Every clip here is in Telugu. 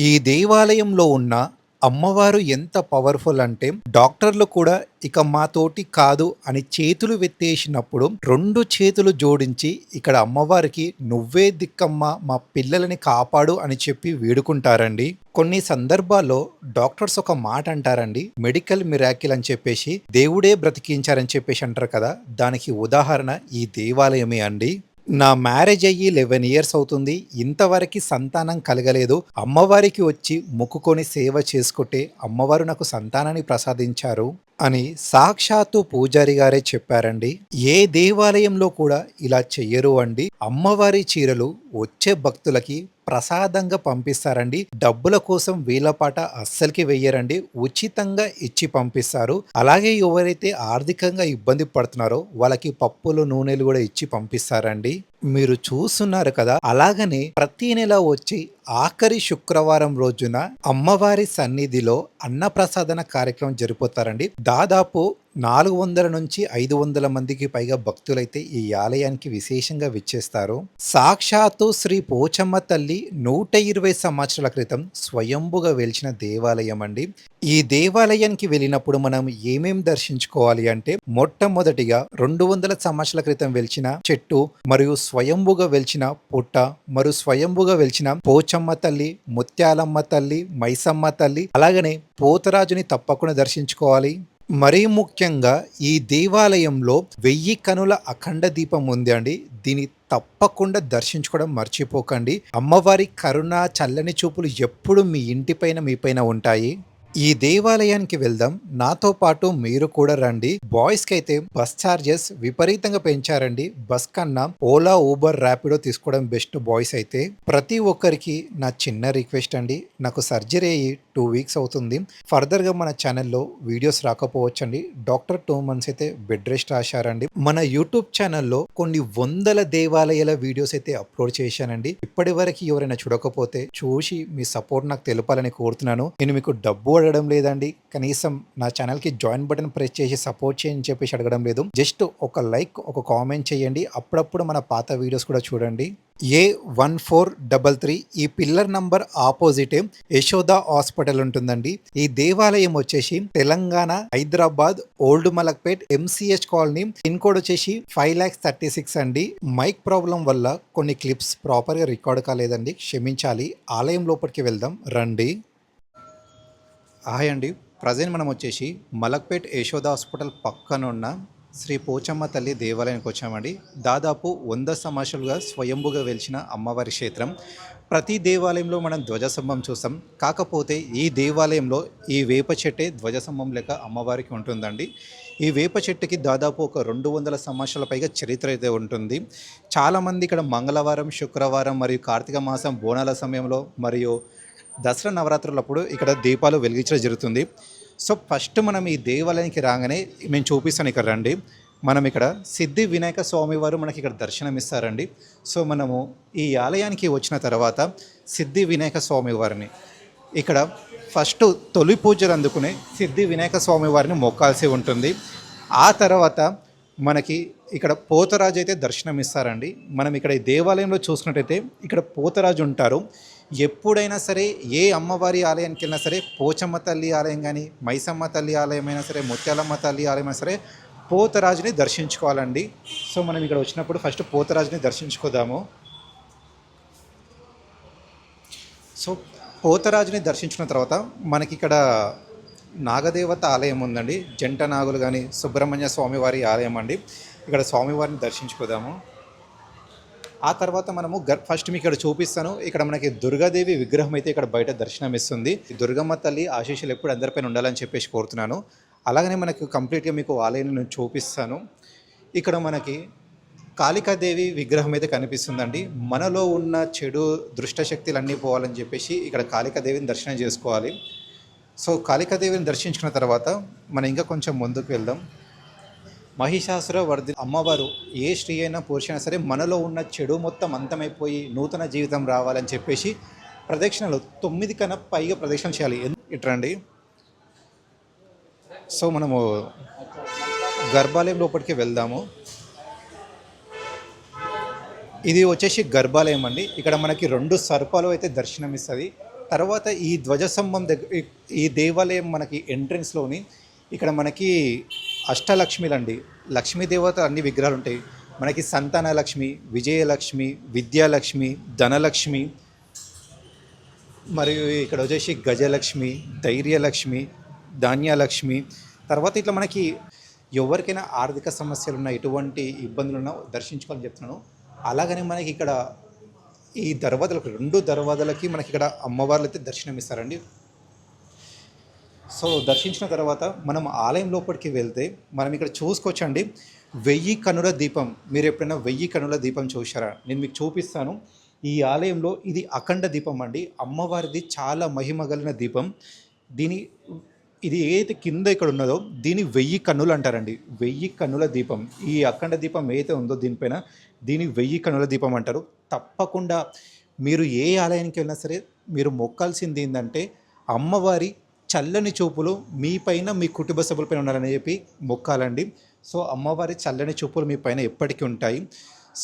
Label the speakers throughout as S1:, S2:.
S1: ఈ దేవాలయంలో ఉన్న అమ్మవారు ఎంత పవర్ఫుల్ అంటే డాక్టర్లు కూడా ఇక మాతోటి కాదు అని చేతులు వెత్తేసినప్పుడు 2 చేతులు జోడించి ఇక్కడ అమ్మవారికి నువ్వే దిక్కమ్మ మా పిల్లలని కాపాడు అని చెప్పి వేడుకుంటారండి. కొన్ని సందర్భాల్లో డాక్టర్స్ ఒక మాట అంటారండి, మెడికల్ మిరాకిల్ అని చెప్పేసి దేవుడే బ్రతికించారని చెప్పేసి అంటారు కదా! దానికి ఉదాహరణ ఈ దేవాలయమే అండి. నా మ్యారేజ్ అయ్యి 11 ఇయర్స్ అవుతుంది. ఇంతవరకి సంతానం కలగలేదు. అమ్మవారికి వచ్చి మొక్కుకొని సేవ చేసుకుంటే అమ్మవారు నాకు సంతానాన్ని ప్రసాదించారు అని సాక్షాత్తు పూజారి గారే చెప్పారండి. ఏ దేవాలయంలో కూడా ఇలా చెయ్యరు అండి. అమ్మవారి చీరలు వచ్చే భక్తులకి ప్రసాదంగా పంపిస్తారండి. డబ్బుల కోసం వీళ్ళపాట అస్సలకి వెయ్యరండి. ఉచితంగా ఇచ్చి పంపిస్తారు. అలాగే ఎవరైతే ఆర్థికంగా ఇబ్బంది పడుతున్నారో వాళ్ళకి పప్పులు, నూనెలు కూడా ఇచ్చి పంపిస్తారండి. మీరు చూస్తున్నారు కదా! అలాగనే ప్రతి నెల వచ్చి ఆఖరి శుక్రవారం రోజున అమ్మవారి సన్నిధిలో అన్నప్రసాదన కార్యక్రమం జరుపుతారండి. దాదాపు 400 నుంచి 500 మందికి పైగా భక్తులైతే ఈ ఆలయానికి విశేషంగా విచ్చేస్తారు. సాక్షాత్తు శ్రీ పోచమ్మ తల్లి 120 సంవత్సరాల క్రితం స్వయంభుగా వెలిచిన దేవాలయం అండి. ఈ దేవాలయానికి వెళ్ళినప్పుడు మనం ఏమేం దర్శించుకోవాలి అంటే మొట్టమొదటిగా 200 సంవత్సరాల క్రితం వెలిచిన చెట్టు, మరియు స్వయంభుగా వెలిచిన పుట్ట, మరియు స్వయంభుగా వెలిచిన పోచమ్మ తల్లి, ముత్యాలమ్మ తల్లి, మైసమ్మ తల్లి, అలాగనే పోతరాజుని తప్పకుండా దర్శించుకోవాలి. మరీ ముఖ్యంగా ఈ దేవాలయంలో 1000 కనుల అఖండ దీపం ఉంది అండి. దీన్ని తప్పకుండా దర్శించుకోవడం మర్చిపోకండి. అమ్మవారి కరుణ, చల్లని చూపులు ఎప్పుడు మీ ఇంటిపైన మీపైన ఉంటాయి. ఈ దేవాలయానికి వెళ్దాం. నాతో పాటు మీరు కూడా రండి. బాయ్స్కి అయితే బస్ ఛార్జెస్ విపరీతంగా పెంచారండి. బస్ కన్నా ఓలా, ఊబర్, ర్యాపిడో తీసుకోవడం బెస్ట్. బాయ్స్ అయితే ప్రతి ఒక్కరికి నా చిన్న రిక్వెస్ట్ అండి, నాకు సర్జరీ అయ్యి 2 వీక్స్ అవుతుంది. ఫర్దర్గా మన ఛానల్లో వీడియోస్ రాకపోవచ్చండి. డాక్టర్ 2 మంత్స్ అయితే బెడ్ రెస్ట్ రాశారండి. మన యూట్యూబ్ ఛానల్లో కొన్ని వందల దేవాలయాల వీడియోస్ అయితే అప్లోడ్ చేశానండి. ఇప్పటి వరకు ఎవరైనా చూడకపోతే చూసి మీ సపోర్ట్ నాకు తెలపాలని కోరుతున్నాను. నేను మీకు డబ్బు అడగడం లేదండి, కనీసం నా ఛానల్కి జాయిన్ బటన్ ప్రెస్ చేసి సపోర్ట్ చేయని చెప్పేసి అడగడం లేదు. జస్ట్ ఒక లైక్, ఒక కామెంట్ చేయండి. అప్పుడప్పుడు మన పాత వీడియోస్ కూడా చూడండి. A1433 ఈ పిల్లర్ నంబర్ ఆపోజిటే యశోద హాస్పిటల్ ఉంటుందండి. ఈ దేవాలయం వచ్చేసి Telangana, Hyderabad, old Malakpet, MCH colony. Pin code వచ్చేసి 5,36,000 అండి. మైక్ ప్రాబ్లం వల్ల కొన్ని క్లిప్స్ ప్రాపర్గా రికార్డ్ కాలేదండి, క్షమించాలి. ఆలయం లోపలికి వెళ్దాం రండి. హాయ్ అండి, ప్రజెంట్ మనం వచ్చేసి మలక్పేట్ యశోద హాస్పిటల్ పక్కన ఉన్న శ్రీ పోచమ్మ తల్లి దేవాలయానికి వచ్చామండి. దాదాపు 100 సంవత్సరాలుగా స్వయంభుగా వెలిచిన అమ్మవారి క్షేత్రం. ప్రతి దేవాలయంలో మనం ధ్వజస్తంభం చూస్తాం. కాకపోతే ఈ దేవాలయంలో ఈ వేప చెట్టే ధ్వజస్తంభం లెక్క అమ్మవారికి ఉంటుందండి. ఈ వేప చెట్టుకి దాదాపు ఒక 200 సంవత్సరాల పైగా చరిత్ర అయితే ఉంటుంది. చాలామంది ఇక్కడ మంగళవారం, శుక్రవారం మరియు కార్తీక మాసం బోనాల సమయంలో మరియు దసరా నవరాత్రులప్పుడు ఇక్కడ దీపాలు వెలిగించడం జరుగుతుంది. సో ఫస్ట్ మనం ఈ దేవాలయానికి రాగానే నేను చూపిస్తాను, ఇక్కడ రండి. మనం ఇక్కడ సిద్ధి వినాయక స్వామి వారు మనకి ఇక్కడ దర్శనం ఇస్తారండి. సో మనము ఈ ఆలయానికి వచ్చిన తర్వాత సిద్ధి వినాయక స్వామి వారిని ఇక్కడ ఫస్ట్ తొలి పూజలు అందుకునే సిద్ధి వినాయక స్వామి వారిని మొక్కాల్సి ఉంటుంది. ఆ తర్వాత మనకి ఇక్కడ పోతరాజు అయితే దర్శనం ఇస్తారండి. మనం ఇక్కడ ఈ దేవాలయంలో చూసుకున్నట్టయితే ఇక్కడ పోతరాజు ఉంటారు. ఎప్పుడైనా సరే ఏ అమ్మవారి ఆలయానికి వెళ్ళినా సరే, పోచమ్మ తల్లి ఆలయం కానీ, మైసమ్మ తల్లి ఆలయం అయినా సరే, ముత్యాలమ్మ తల్లి ఆలయం అయినా సరే, పోతరాజుని దర్శించుకోవాలండి. సో మనం ఇక్కడ వచ్చినప్పుడు ఫస్ట్ పోతరాజుని దర్శించుకుందాము. సో పోతరాజుని దర్శించుకున్న తర్వాత మనకి ఇక్కడ నాగదేవత ఆలయం ఉందండి. జంట నాగులు కానీ సుబ్రహ్మణ్య స్వామివారి ఆలయం అండి. ఇక్కడ స్వామివారిని దర్శించుకుందాము. ఆ తర్వాత మనము ఫస్ట్ మీకు ఇక్కడ చూపిస్తాను. ఇక్కడ మనకి దుర్గాదేవి విగ్రహం అయితే ఇక్కడ బయట దర్శనం ఇస్తుంది. దుర్గమ్మ తల్లి ఆశీస్సులు ఎప్పుడు అందరిపైన ఉండాలని చెప్పేసి కోరుతున్నాను. అలాగనే మనకు కంప్లీట్గా మీకు ఆలయాన్ని నేను చూపిస్తాను. ఇక్కడ మనకి కాళికాదేవి విగ్రహం అయితే కనిపిస్తుందండి. మనలో ఉన్న చెడు దృష్టశక్తులన్నీ పోవాలని చెప్పేసి ఇక్కడ కాళికాదేవిని దర్శనం చేసుకోవాలి. సో కాళికాదేవిని దర్శించుకున్న తర్వాత మనం ఇంకా కొంచెం ముందుకు వెళ్దాం. మహిషాసుర వర్ధి అమ్మవారు ఏ స్త్రీ అయినా పురుష అయినా సరే మనలో ఉన్న చెడు మొత్తం అంతమైపోయి నూతన జీవితం రావాలని చెప్పేసి ప్రదక్షిణలు 9 కన్నా పైగా ప్రదక్షిణలు చేయాలి. ఇట్రండి. సో మనము గర్భాలయం లోపలికి వెళ్దాము. ఇది వచ్చేసి గర్భాలయం అండి. ఇక్కడ మనకి 2 సర్పాలు అయితే దర్శనం ఇస్తుంది. తర్వాత ఈ ధ్వజస్తంభం దగ్గర ఈ దేవాలయం మనకి ఎంట్రన్స్లోని ఇక్కడ మనకి అష్టలక్ష్మిలండి, లక్ష్మీ దేవత అన్ని విగ్రహాలు ఉంటాయి. మనకి సంతాన లక్ష్మి, విజయలక్ష్మి, విద్యాలక్ష్మి, ధనలక్ష్మి, మరియు ఇక్కడ వచ్చేసి గజలక్ష్మి, ధైర్యలక్ష్మి, ధాన్యలక్ష్మి. తర్వాత ఇట్లా మనకి ఎవరికైనా ఆర్థిక సమస్యలు ఉన్నా, ఎటువంటి ఇబ్బందులు ఉన్నా దర్శించుకోవాలని చెప్తున్నాను. అలాగని మనకి ఇక్కడ ఈ దర్వాజలకు 2 దర్వాజలకి మనకి ఇక్కడ అమ్మవార్లు అయితే దర్శనం ఇస్తారండి. సో దర్శించిన తర్వాత మనం ఆలయం లోపలికి వెళ్తే మనం ఇక్కడ చూసుకోవచ్చండి 1000 కనుల దీపం. మీరు ఎప్పుడైనా 1000 కనుల దీపం చూశారా? నేను మీకు చూపిస్తాను. ఈ ఆలయంలో ఇది అఖండ దీపం అండి. అమ్మవారిది చాలా మహిమ కలిగిన దీపం. దీని ఇది ఏదైతే కింద ఇక్కడ ఉన్నదో దీని 1000 కన్నులు అంటారండి. 1000 కన్నుల దీపం. ఈ అఖండ దీపం ఏదైతే ఉందో దీనిపైన దీని 1000 కన్నుల దీపం అంటారు. తప్పకుండా మీరు ఏ ఆలయానికి వెళ్ళినా సరే మీరు మొక్కాల్సింది ఏంటంటే అమ్మవారి చల్లని చూపులు మీ పైన మీ కుటుంబ సభ్యులపైన ఉండాలని చెప్పి మొక్కాలండి. సో అమ్మవారి చల్లని చూపులు మీ పైన ఎప్పటికీ ఉంటాయి.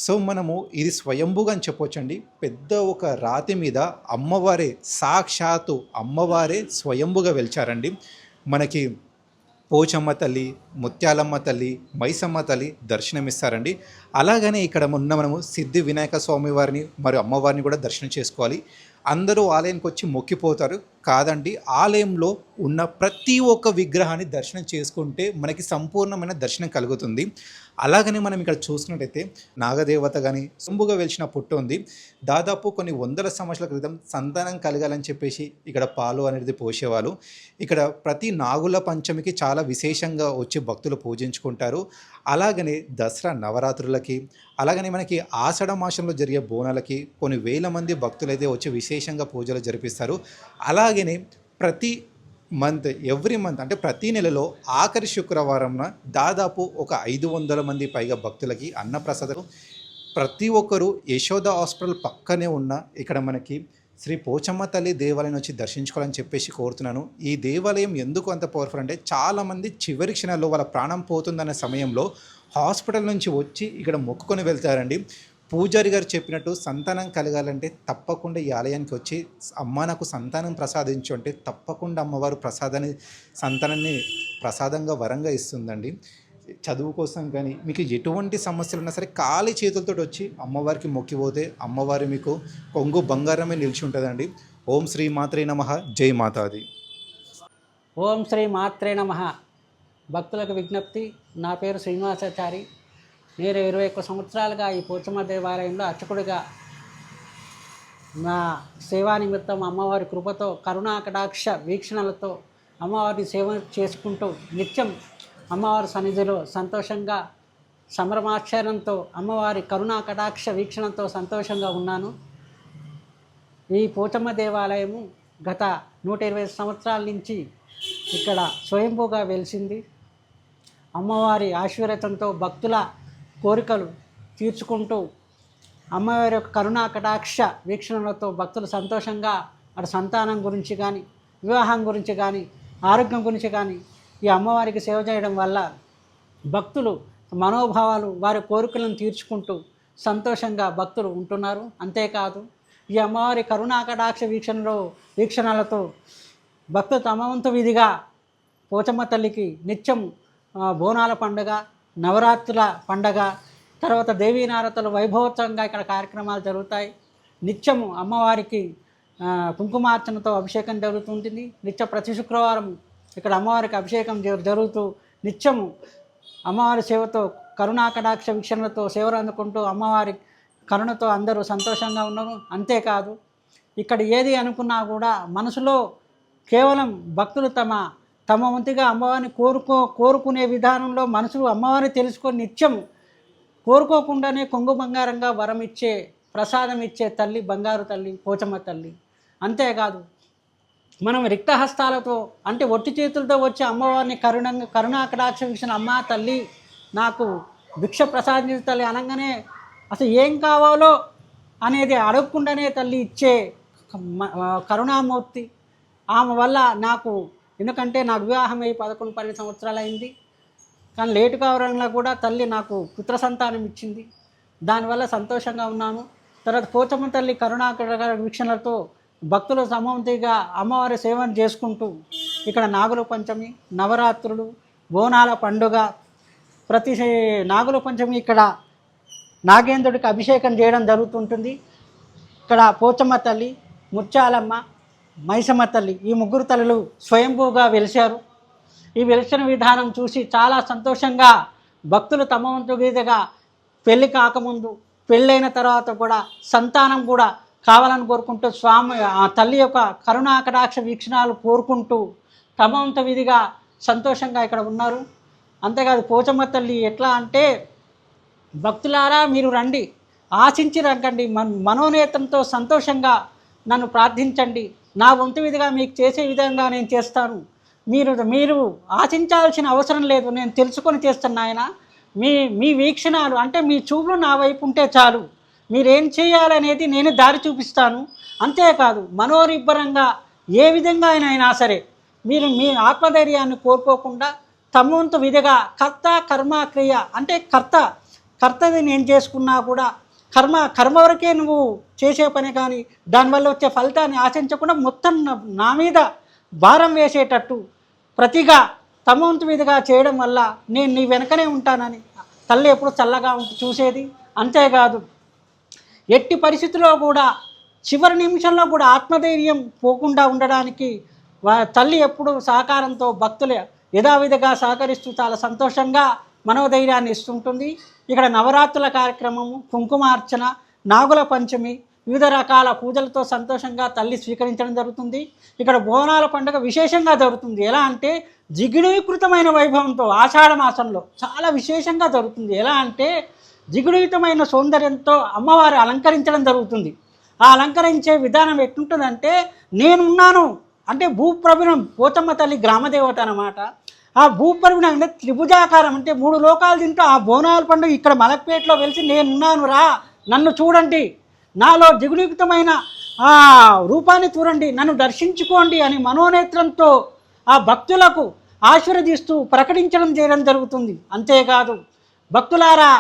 S1: సో మనము ఇది స్వయంభుగా అని చెప్పొచ్చండి. పెద్ద ఒక రాతి మీద అమ్మవారే, సాక్షాత్తు అమ్మవారే స్వయంభుగా వెలిచారండి. మనకి పోచమ్మ తల్లి, ముత్యాలమ్మ తల్లి, మైసమ్మ తల్లి దర్శనమిస్తారండి. అలాగనే ఇక్కడ ఉన్న మనము సిద్ధి వినాయక స్వామి వారిని మరియు అమ్మవారిని కూడా దర్శనం చేసుకోవాలి. అందరూ ఆలయానికి వచ్చి మొక్కిపోతారు కాదండి. ఆలయంలో ఉన్న ప్రతి ఒక్క విగ్రహాన్ని దర్శనం చేసుకుంటే మనకి సంపూర్ణమైన దర్శనం కలుగుతుంది. అలాగని మనం ఇక్కడ చూసినట్టయితే నాగదేవత కానీ సొంబుగా వెలిచిన పుట్ట ఉంది. దాదాపు కొన్ని వందల సంవత్సరాల క్రితం సంతానం కలగాలని చెప్పేసి ఇక్కడ పాలు అనేది పోసేవాళ్ళు. ఇక్కడ ప్రతి నాగుల పంచమికి చాలా విశేషంగా వచ్చి భక్తులు పూజించుకుంటారు. అలాగనే దసరా నవరాత్రులకి, అలాగనే మనకి ఆషాఢ మాసంలో జరిగే బోనాలకి కొన్ని వేల మంది భక్తులైతే వచ్చి విశేషంగా పూజలు జరిపిస్తారు. అలాగనే ప్రతి ఎవ్రీ మంత్ అంటే ప్రతి నెలలో ఆఖరి శుక్రవారంన దాదాపు ఒక 500 మంది పైగా భక్తులకి అన్నప్రసాదం. ప్రతి ఒక్కరూ యశోద హాస్పిటల్ పక్కనే ఉన్న ఇక్కడ మనకి శ్రీ పోచమ్మ తల్లి దేవాలయం వచ్చి దర్శించుకోవాలని చెప్పేసి కోరుతున్నాను. ఈ దేవాలయం ఎందుకు అంత పవర్ఫుల్ అంటే చాలామంది చివరి క్షణాల్లో వాళ్ళ ప్రాణం పోతుందనే సమయంలో హాస్పిటల్ నుంచి వచ్చి ఇక్కడ మొక్కుకొని వెళ్తారండి. పూజారి గారు చెప్పినట్టు సంతానం కలగాలంటే తప్పకుండా ఈ ఆలయానికి వచ్చి అమ్మ నాకు సంతానం ప్రసాదించు అంటే తప్పకుండా అమ్మవారు సంతానాన్ని ప్రసాదంగా వరంగా ఇస్తుందండి. చదువు కోసం కానీ మీకు ఎటువంటి సమస్యలు ఉన్నా సరే ఖాళీ చేతులతో వచ్చి అమ్మవారికి మొక్కిపోతే అమ్మవారి మీకు కొంగు బంగారమే నిలిచి ఉంటుందండి. ఓం శ్రీ మాత్రే నమః. జై మాతాది.
S2: ఓం శ్రీ మాత్రే నమః. భక్తులకు విజ్ఞప్తి, నా పేరు శ్రీనివాసాచారి. నేను 21 సంవత్సరాలుగా ఈ పోచమ్మ దేవాలయంలో అర్చకుడిగా నా సేవా నిమిత్తం అమ్మవారి కృపతో కరుణా కటాక్ష వీక్షణలతో అమ్మవారిని సేవ చేసుకుంటూ నిత్యం అమ్మవారి సన్నిధిలో సంతోషంగా సంభ్రమాచరణతో అమ్మవారి కరుణా కటాక్ష వీక్షణంతో సంతోషంగా ఉన్నాను. ఈ పోచమ్మ దేవాలయము గత 120 సంవత్సరాల నుంచి ఇక్కడ స్వయంభూగా వెలిసింది. అమ్మవారి ఆశీర్వాదంతో భక్తుల కోరికలు తీర్చుకుంటూ అమ్మవారి యొక్క కరుణా కటాక్ష వీక్షణలతో భక్తులు సంతోషంగా అటు సంతానం గురించి కానీ, వివాహం గురించి కానీ, ఆరోగ్యం గురించి కానీ ఈ అమ్మవారికి సేవ చేయడం వల్ల భక్తులు మనోభావాలు వారి కోరికలను తీర్చుకుంటూ సంతోషంగా భక్తులు ఉంటున్నారు. అంతేకాదు ఈ అమ్మవారి కరుణా కటాక్ష వీక్షణలతో భక్తులు తమ వంతు విధిగా పోచమ్మ తల్లికి నిత్యం బోనాల పండుగ, నవరాత్రుల పండగ, తర్వాత దేవీనారతలు వైభవోత్సవంగా ఇక్కడ కార్యక్రమాలు జరుగుతాయి. నిత్యము అమ్మవారికి కుంకుమార్చనతో అభిషేకం జరుగుతుంటుంది. ప్రతి శుక్రవారం ఇక్కడ అమ్మవారికి అభిషేకం జరుగుతూ నిత్యము అమ్మవారి సేవతో కరుణా కటాక్ష వీక్షణలతో సేవలు అందుకుంటూ అమ్మవారి కరుణతో అందరూ సంతోషంగా ఉన్నారు. అంతేకాదు ఇక్కడ ఏది అనుకున్నా కూడా మనసులో కేవలం భక్తులు తమ వంతుగా అమ్మవారిని కోరుకునే విధానంలో మనసులో అమ్మవారిని తెలుసుకొని నిత్యం కోరుకోకుండానే కొంగు బంగారంగా వరం ఇచ్చే, ప్రసాదం ఇచ్చే తల్లి బంగారు తల్లి పోచమ్మ తల్లి. అంతేకాదు మనం రిక్తహస్తాలతో అంటే ఒట్టి చేతులతో వచ్చి అమ్మవారిని కరుణా కటాక్ష వీక్షణ అమ్మ తల్లి నాకు భిక్ష ప్రసాదించే తల్లి అనగానే అసలు ఏం కావాలో అనేది అడగకుండానే తల్లి ఇచ్చే కరుణామూర్తి. ఆమె వల్ల ఎందుకంటే నాకు వివాహం అయ్యి 11-12 సంవత్సరాలు అయింది. కానీ లేటు కావడంలో కూడా తల్లి నాకు పుత్ర సంతానం ఇచ్చింది. దానివల్ల సంతోషంగా ఉన్నాను. తర్వాత పోచమ్మ తల్లి కరుణా వీక్షణలతో భక్తులు సమవంతిగా అమ్మవారి సేవను చేసుకుంటూ ఇక్కడ నాగుల పంచమి, నవరాత్రులు, బోనాల పండుగ, ప్రతి నాగుల పంచమి ఇక్కడ నాగేంద్రుడికి అభిషేకం చేయడం జరుగుతుంటుంది. ఇక్కడ పోచమ్మ తల్లి, ముత్యాలమ్మ, మైసమ్మ తల్లి ఈ ముగ్గురు తల్లులు స్వయంభూగా వెలిశారు. ఈ వెలిసిన విధానం చూసి చాలా సంతోషంగా భక్తులు తమ వంతు విధిగా పెళ్ళి కాకముందు, పెళ్ళైన తర్వాత కూడా సంతానం కూడా కావాలని కోరుకుంటూ స్వామి ఆ తల్లి యొక్క కరుణాకటాక్ష వీక్షణాలు కోరుకుంటూ తమ వంతు విధిగా సంతోషంగా ఇక్కడ ఉన్నారు. అంతేకాదు పోచమ్మ తల్లి ఎట్లా అంటే, భక్తులారా మీరు రండి, ఆశించి రంగండి, మనోనేతంతో సంతోషంగా నన్ను ప్రార్థించండి, నా వంతు విధిగా మీకు చేసే విధంగా నేను చేస్తాను, మీరు ఆశించాల్సిన అవసరం లేదు, నేను తెలుసుకొని చేస్తాను నాయన, మీ వీక్షణాలు అంటే మీ చూపులు నా వైపు ఉంటే చాలు, మీరేం చేయాలనేది నేను దారి చూపిస్తాను. అంతేకాదు మనోనిబ్బరంగా ఏ విధంగా అయినా సరే మీరు మీ ఆత్మధైర్యాన్ని కోరుకోకుండా తమ వంతు విధిగా కర్త కర్మ క్రియ అంటే కర్తది నేను చేసుకున్నా కూడా కర్మ వరకే నువ్వు చేసే పని, కానీ దానివల్ల వచ్చే ఫలితాన్ని ఆశించకుండా మొత్తం నా మీద భారం వేసేటట్టు ప్రతిగా తమ వంతు విధిగా చేయడం వల్ల నేను నీ వెనకనే ఉంటానని తల్లి ఎప్పుడు చల్లగా చూసేది. అంతేకాదు ఎట్టి పరిస్థితుల్లో కూడా చివరి నిమిషంలో కూడా ఆత్మధైర్యం పోకుండా ఉండడానికి తల్లి ఎప్పుడు సహకారంతో భక్తులు యథావిధిగా సహకరిస్తూ చాలా సంతోషంగా మనోధైర్యాన్ని ఇస్తుంటుంది. ఇక్కడ నవరాత్రుల కార్యక్రమము, కుంకుమార్చన, నాగుల పంచమి, వివిధ రకాల పూజలతో సంతోషంగా తల్లి స్వీకరించడం జరుగుతుంది. ఇక్కడ బోనాల పండుగ విశేషంగా జరుగుతుంది. ఎలా అంటే జిగుడీకృతమైన వైభవంతో ఆషాఢ మాసంలో చాలా విశేషంగా జరుగుతుంది. ఎలా అంటే జిగుడీకృతమైన సౌందర్యంతో అమ్మవారు అలంకరించడం జరుగుతుంది. ఆ అలంకరించే విధానం ఎట్లుంటుందంటే, నేనున్నాను అంటే భూప్రభునం, పోచమ్మ తల్లి గ్రామదేవత అన్నమాట. ఆ భూప్రభునం అంటే త్రిభుజాకారం, అంటే 3 లోకాలు తింటూ ఆ బోనాల పండుగ ఇక్కడ మలక్పేటలో వెలిసి నేనున్నాను రా, నన్ను చూడండి, నాలో జిగుణీకృతమైన ఆ రూపాన్ని చూడండి, నన్ను దర్శించుకోండి అని మనోనేత్రంతో ఆ భక్తులకు ఆశీర్వదిస్తూ ప్రకటించడం చేయడం జరుగుతుంది. అంతేకాదు భక్తులారా,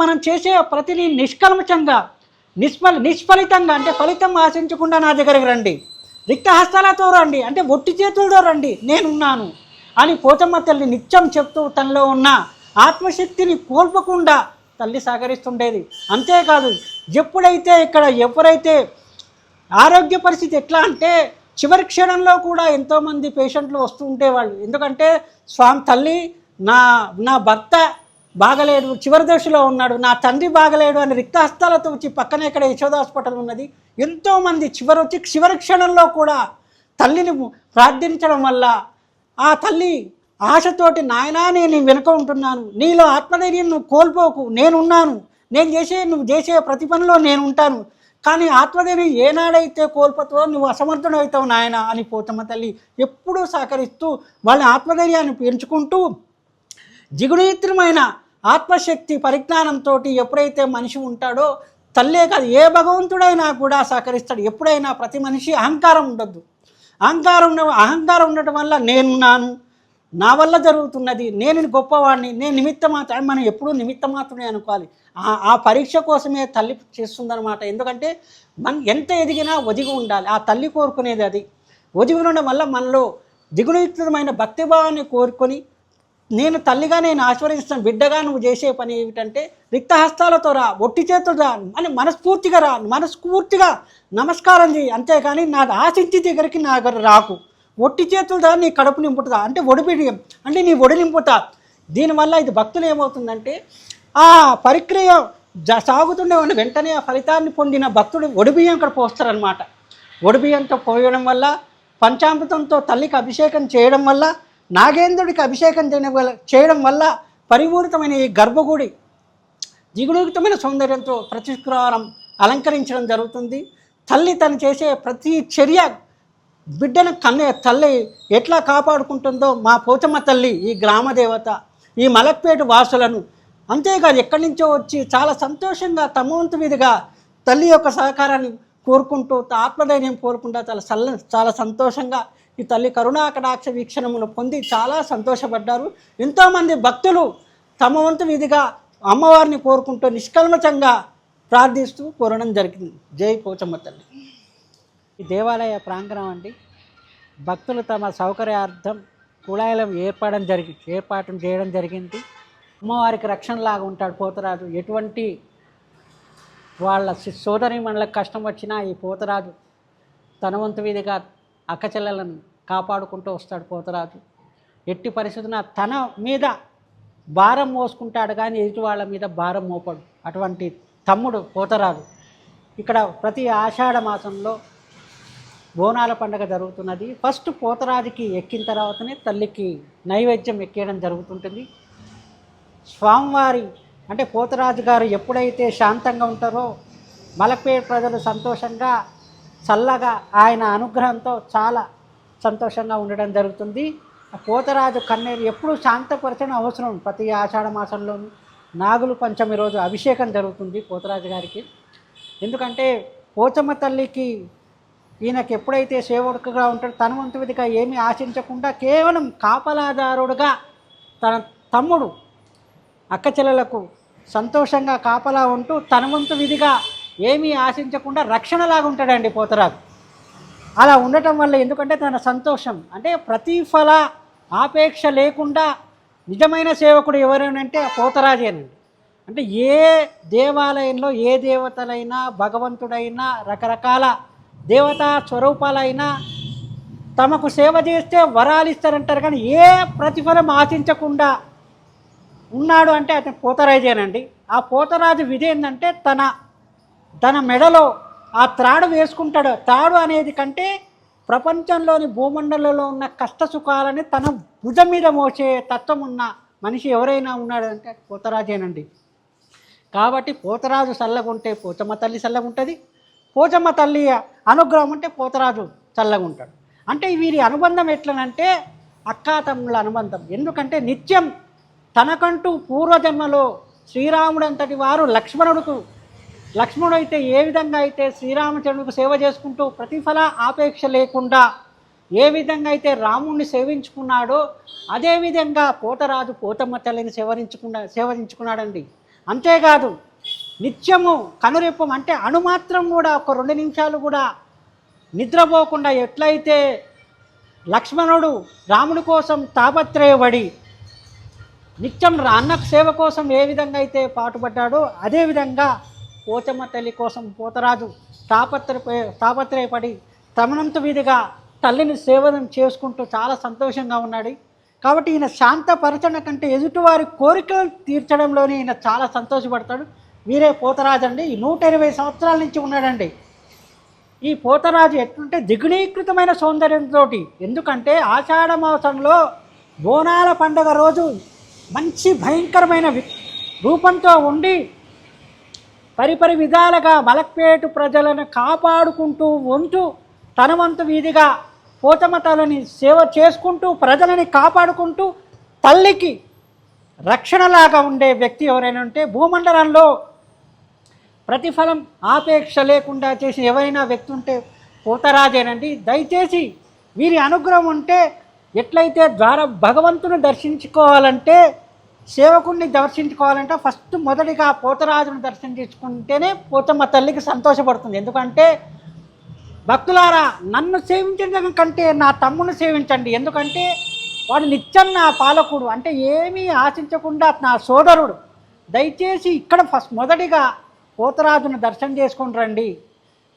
S2: మనం చేసే ప్రతిని నిష్కల్మషంగా నిష్ఫలితంగా అంటే ఫలితం ఆశించకుండా నా దగ్గరికి రండి, రిక్తహస్తాలతో రండి అంటే ఒట్టి చేతులతో రండి, నేనున్నాను అని పోచమ్మ తల్లి నిత్యం చెప్తూ తనలో ఉన్న ఆత్మశక్తిని కోల్పోకుండా తల్లి సహకరిస్తుండేది. అంతేకాదు ఎప్పుడైతే ఇక్కడ ఎవరైతే ఆరోగ్య పరిస్థితి ఎట్లా అంటే చివరి క్షణంలో కూడా ఎంతోమంది పేషెంట్లు వస్తూ ఉండేవాళ్ళు. ఎందుకంటే స్వామి తల్లి నా భర్త బాగలేడు, చివరి దశలో ఉన్నాడు, నా తండ్రి బాగలేడు అని రిక్తహస్తాలతో వచ్చి పక్కనే ఇక్కడ యశోద హాస్పిటల్ ఉన్నది, ఎంతోమంది చివరి క్షణంలో కూడా తల్లిని ప్రార్థించడం వల్ల ఆ తల్లి ఆశతోటి నాయనా నేను వెనుక ఉంటున్నాను, నీలో ఆత్మధైర్యం నువ్వు కోల్పోకు, నేనున్నాను, నువ్వు చేసే ప్రతి పనిలో నేను ఉంటాను, కానీ ఆత్మధైర్యం ఏనాడైతే కోల్పోతావో నువ్వు అసమర్థుడు అవుతావు నాయన అని పోచమ్మ తల్లి ఎప్పుడూ సహకరిస్తూ వాళ్ళ ఆత్మధైర్యాన్ని పెంచుకుంటూ జిగుణీత్రమైన ఆత్మశక్తి పరిజ్ఞానంతో ఎప్పుడైతే మనిషి ఉంటాడో తల్లే కాదు ఏ భగవంతుడైనా కూడా సహకరిస్తాడు. ఎప్పుడైనా ప్రతి మనిషి అహంకారం ఉండద్దు. అహంకారం ఉండటం వల్ల నేనున్నాను, నా వల్ల జరుగుతున్నది, నేను గొప్పవాడిని, నేను నిమిత్తమాత్రం, మనం ఎప్పుడూ నిమిత్తమాత్రమే అనుకోవాలి. ఆ పరీక్ష కోసమే తల్లి చేస్తుందన్నమాట. ఎందుకంటే మనం ఎంత ఎదిగినా ఒదిగి ఉండాలి, ఆ తల్లి కోరుకునేది అది. ఒదిగి ఉండడం వల్ల మనలో దిగుణయుక్తమైన భక్తిభావాన్ని కోరుకొని నేను తల్లిగా నేను ఆశీర్వదిస్తాను, బిడ్డగా నువ్వు చేసే పని ఏమిటంటే రిక్తహస్తాలతో రా, ఒట్టి చేతులు రా అని మనస్ఫూర్తిగా నమస్కారం చేయి, అంతేకాని నా ఆశించి దగ్గరికి నా దగ్గర రాకు, ఒట్టి చేతులు రా, నీ కడుపు నింపుతా అంటే ఒడిబిడియం అంటే నీ ఒడి నింపుతా. దీనివల్ల ఇది భక్తులు ఏమవుతుందంటే ఆ పరిక్రియ సాగుతుండే వెంటనే ఆ ఫలితాన్ని పొందిన భక్తుడు ఒడిబియ్యం ఇక్కడ పోస్తారనమాట. ఒడిబియ్యంతో పోయడం వల్ల, పంచామృతంతో తల్లికి అభిషేకం చేయడం వల్ల, నాగేంద్రుడికి అభిషేకం చేయడం వల్ల పరిపూరితమైన ఈ గర్భగుడి జిగుణయుక్తమైన సౌందర్యంతో ప్రతి శుక్రవారం అలంకరించడం జరుగుతుంది. తల్లి తను చేసే ప్రతి చర్య బిడ్డను తల్లి ఎట్లా కాపాడుకుంటుందో మా పోచమ్మ తల్లి ఈ గ్రామదేవత ఈ మలక్పేట వాసులను, అంతేకాదు ఎక్కడి నుంచో వచ్చి చాలా సంతోషంగా తమ వంతు మీదుగా తల్లి యొక్క సహకారాన్ని కోరుకుంటూ ఆత్మధైర్యం కోరుకుంటూ చాలా సంతోషంగా ఈ తల్లి కరుణాకటాక్ష వీక్షణములు పొంది చాలా సంతోషపడ్డారు. ఎంతోమంది భక్తులు తమ వంతు విధిగా అమ్మవారిని కోరుకుంటూ నిష్కల్మషంగా ప్రార్థిస్తూ కోరడం జరిగింది. జై పోచమ్మ తల్లి. ఈ దేవాలయ ప్రాంగణం అండి. భక్తులు తమ సౌకర్యార్థం కుళాయిలం ఏర్పాటు చేయడం జరిగింది. అమ్మవారికి రక్షణలాగా ఉంటాడు పోతరాజు. ఎటువంటి వాళ్ళ సోదరీమణులకు కష్టం వచ్చినా ఈ పోతరాజు తన వంతు వీధిగా అక్కచెల్లెలను కాపాడుకుంటూ వస్తాడు పోతరాజు. ఎట్టి పరిస్థితున తన మీద భారం మోసుకుంటాడు కానీ ఎదుటి వాళ్ళ మీద భారం మోపడు. అటువంటి తమ్ముడు పోతరాజు. ఇక్కడ ప్రతి ఆషాఢ మాసంలో బోనాల పండుగ జరుగుతున్నది. ఫస్ట్ పోతరాజుకి ఎక్కిన తర్వాతనే తల్లికి నైవేద్యం ఎక్కేయడం జరుగుతుంటుంది. స్వామివారి అంటే పోతరాజు గారు ఎప్పుడైతే శాంతంగా ఉంటారో మలక్పేట ప్రజలు సంతోషంగా చల్లగా ఆయన అనుగ్రహంతో చాలా సంతోషంగా ఉండడం జరుగుతుంది. పోతరాజు కన్నీరు ఎప్పుడు శాంతపరచడం అవసరం. ప్రతి ఆషాఢ మాసంలోనూ నాగుల పంచమి రోజు అభిషేకం జరుగుతుంది పోతరాజు గారికి. ఎందుకంటే పోచమ్మ తల్లికి ఈయనకి ఎప్పుడైతే సేవకుడుగా ఉంటాడో తన వంతు విధిగా ఏమీ ఆశించకుండా కేవలం కాపలాదారుడుగా తన తమ్ముడు అక్కచెల్లెలకు సంతోషంగా కాపలా ఉంటూ తన వంతు విధిగా ఏమీ ఆశించకుండా రక్షణలాగా ఉంటాడండి పోతరాజు. అలా ఉండటం వల్ల ఎందుకంటే తన సంతోషం అంటే ప్రతిఫల ఆపేక్ష లేకుండా నిజమైన సేవకుడు ఎవరైనంటే పోతరాజేనండి. అంటే ఏ దేవాలయంలో ఏ దేవతలైనా భగవంతుడైనా రకరకాల దేవతా స్వరూపాలైనా తమకు సేవ చేస్తే వరాలు ఇస్తారంటారు కానీ ఏ ప్రతిఫలం ఆశించకుండా ఉన్నాడు అంటే అతను పోతరాజేనండి. ఆ పోతరాజు విధి ఏంటంటే తన మెడలో ఆ త్రాడు వేసుకుంటాడు. త్రాడు అనేది కంటే ప్రపంచంలోని భూమండలంలో ఉన్న కష్ట సుఖాలని తన భుజం మీద మోసే తత్వం ఉన్న మనిషి ఎవరైనా ఉన్నాడంటే పోతరాజేనండి. కాబట్టి పోతరాజు చల్లగుంటే పోచమ్మ తల్లి చల్లగుంటుంది. పోచమ్మ తల్లి అనుగ్రహం ఉంటే పోతరాజు చల్లగా ఉంటాడు. అంటే వీరి అనుబంధం ఎట్లనంటే అక్కాతమ్ముల అనుబంధం. ఎందుకంటే నిత్యం తనకంటూ పూర్వజన్మలో శ్రీరాముడు అంతటి వారు లక్ష్మణుడు అయితే ఏ విధంగా అయితే శ్రీరామచంద్రుడికి సేవ చేసుకుంటూ ప్రతిఫల ఆపేక్ష లేకుండా ఏ విధంగా అయితే రాముణ్ణి సేవించుకున్నాడో అదేవిధంగా పోతరాజు పోతమ్మ తల్లిని సేవించుకున్నాడండి. అంతేకాదు నిత్యము కనురెప్పం అంటే అణుమాత్రం కూడా ఒక 2 నిమిషాలు కూడా నిద్రపోకుండా ఎట్లయితే లక్ష్మణుడు రాముడి కోసం తాపత్రయపడి నిత్యం అన్న సేవ కోసం ఏ విధంగా అయితే పాటుపడ్డాడో అదేవిధంగా పోచమ్మ తల్లి కోసం పోతరాజు తాపత్రయపడి తమనంత వీధిగా తల్లిని సేవనం చేసుకుంటూ చాలా సంతోషంగా ఉన్నాడు. కాబట్టి ఈయన శాంతపరచడం కంటే ఎదుటివారి కోరికలు తీర్చడంలోనే ఈయన చాలా సంతోషపడతాడు. వీరే పోతరాజు అండి. ఈ 120 సంవత్సరాల నుంచి ఉన్నాడండి. ఈ పోతరాజు ఎట్లుంటే దిగునీకృతమైన సౌందర్యంతో, ఎందుకంటే ఆషాఢ మాసంలో బోనాల పండుగ రోజు మంచి భయంకరమైన రూపంతో ఉండి పరిపరి విధాలుగా మలక్పేట ప్రజలను కాపాడుకుంటూ ఉంటూ తన వంతు వీధిగా పోచమ్మ తల్లిని సేవ చేసుకుంటూ ప్రజలని కాపాడుకుంటూ తల్లికి రక్షణలాగా ఉండే వ్యక్తి ఎవరైనా ఉంటే భూమండలంలో ప్రతిఫలం ఆపేక్ష లేకుండా చేసి ఎవరైనా వ్యక్తి ఉంటే పోతరాజేనండి. దయచేసి వీరి అనుగ్రహం ఉంటే ఎట్లయితే భగవంతుని దర్శించుకోవాలంటే సేవకుడిని దర్శించుకోవాలంటే ఫస్ట్ మొదటిగా పోతరాజును దర్శించుకుంటేనే పోచమ్మ తల్లికి సంతోషపడుతుంది. ఎందుకంటే భక్తులారా నన్ను సేవించడం కంటే నా తమ్ముని సేవించండి. ఎందుకంటే వాడు నిత్యం నా పాలకుడు అంటే ఏమీ ఆశించకుండా నా సోదరుడు. దయచేసి ఇక్కడ మొదటిగా పోతరాజును దర్శనం చేసుకుని రండి.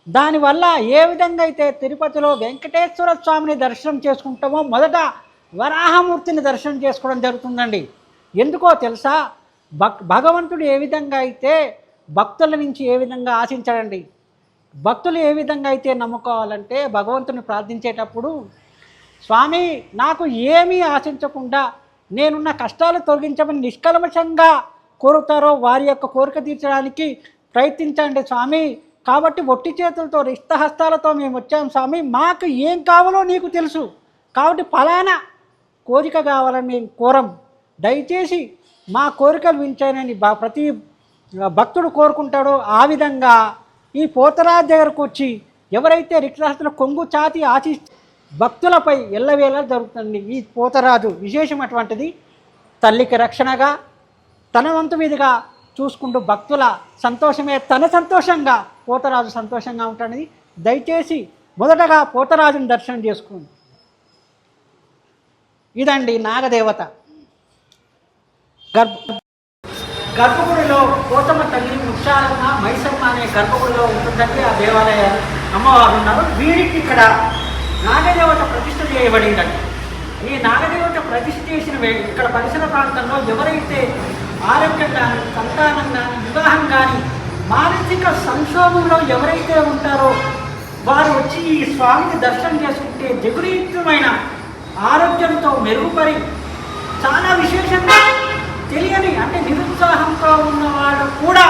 S2: దానివల్ల ఏ విధంగా అయితే తిరుపతిలో వెంకటేశ్వర స్వామిని దర్శనం చేసుకుంటామో మొదట వరాహమూర్తిని దర్శనం చేసుకోవడం జరుగుతుందండి. ఎందుకో తెలుసా? భగవంతుడు ఏ విధంగా అయితే భక్తుల నుంచి ఏ విధంగా ఆశించాడండి. భక్తులు ఏ విధంగా అయితే నమ్ముకోవాలంటే భగవంతుని ప్రార్థించేటప్పుడు స్వామి నాకు ఏమీ ఆశించకుండా నేనున్న కష్టాలు తొలగించమని నిష్కల్మషంగా కోరుతారో వారి యొక్క కోరిక తీర్చడానికి ప్రయత్నించండి స్వామి. కాబట్టి ఒట్టి చేతులతో రిక్తహస్తాలతో మేము వచ్చాం స్వామి, మాకు ఏం కావాలో నీకు తెలుసు, కాబట్టి ఫలానా కోరిక కావాలని మేము కోరం, దయచేసి మా కోరికలు వించానని ప్రతి భక్తుడు కోరుకుంటాడో ఆ విధంగా ఈ పోతరాజు దగ్గరకు వచ్చి ఎవరైతే రిక్తహస్తుల కొంగు చాతి భక్తులపై ఎల్లవేళ జరుగుతుంది. ఈ పోతరాజు విశేషం అటువంటిది. తల్లికి రక్షణగా తన వంతు మీదుగా చూసుకుంటూ భక్తుల సంతోషమే తన సంతోషంగా పోతరాజు సంతోషంగా ఉంటుంది. దయచేసి మొదటగా పోతరాజుని దర్శనం చేసుకోండి. ఇదండి నాగదేవత. గర్భగుడిలో పోతమ్మ తల్లి, ముత్యాలమ్మ, మైసమ్మ అనే గర్భగుడిలో ఉంటుందండి. ఆ దేవాలయ అమ్మవారు ఉన్నారు. వీరికి ఇక్కడ నాగదేవత ప్రతిష్ఠ చేయబడిందండి. ఈ నాగదేవత ప్రతిష్ఠ చేసిన ఇక్కడ పరిసర ప్రాంతంలో ఎవరైతే ఆరోగ్యం కానీ, సంతానం కానీ, వివాహం కానీ, మానసిక సంక్షోభంలో ఎవరైతే ఉంటారో వారు వచ్చి ఈ స్వామిని దర్శనం చేసుకుంటే జగురీతమైన ఆరోగ్యంతో మెరుగుపరి చాలా విశేషంగా తెలియని అంటే నిరుత్సాహంతో ఉన్న వాళ్ళు కూడా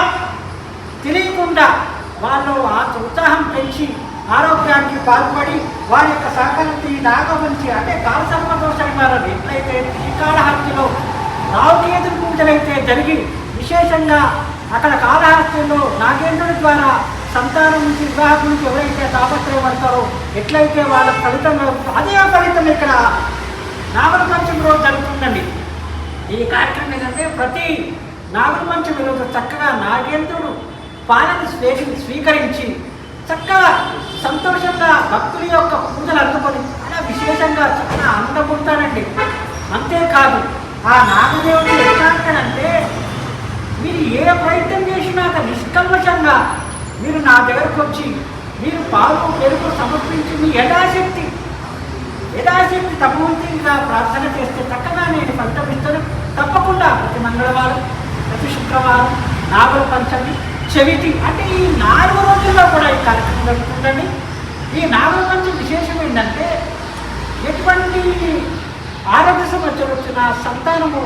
S2: తెలియకుండా వాళ్ళు ఆ ఉత్సాహం పెంచి ఆరోగ్యానికి పాల్పడి వారి యొక్క సహకారంతో ఈ నాగవంచి అంటే కాలసర్ప దోషం వారు ఎట్లయితే శ్రీకాళహస్తిలో రావుకేతుల పూజలైతే జరిగి విశేషంగా అక్కడ కాళహస్తిలో నాగేంద్రుడి ద్వారా సంతానం నుంచి వివాహం నుంచి ఎవరైతే తాపత్రయపడతారో ఎట్లయితే వాళ్ళ ఫలితం అదే ఫలితం ఇక్కడ నాగుల పంచమి రోజు జరుగుతుందండి. ఈ కార్యక్రమం ఏంటంటే ప్రతి నాగుల పంచమి రోజు చక్కగా నాగేంద్రుడు పాలన స్వీకరించి చక్కగా సంతోషంగా భక్తుల యొక్క పూజలు అందుకొని చాలా విశేషంగా చాలా ఆనందపడతానండి. అంతేకాదు ఆ నాగదేవుడు ఎట్లాంటాడంటే మీరు ఏ ప్రయత్నం చేసినా నిష్కల్మషంగా మీరు నా దగ్గరకు వచ్చి మీరు పాలు పెరుగు సమర్పించి మీ యథాశక్తి తప్పవంతిగా ప్రార్థన చేస్తే చక్కగా నేను ఫలితం ఇస్తాను. తప్పకుండా ప్రతి మంగళవారం, ప్రతి శుక్రవారం, నాగుల పంచమి, చవితి అంటే ఈ 4 రోజుల్లో కూడా ఈ కార్యక్రమం జరుగుతుందండి. ఈ నాగుల పంచమి విశేషం ఏంటంటే ఎటువంటి ఆరోగ్య సమస్యలు వచ్చిన సంతానము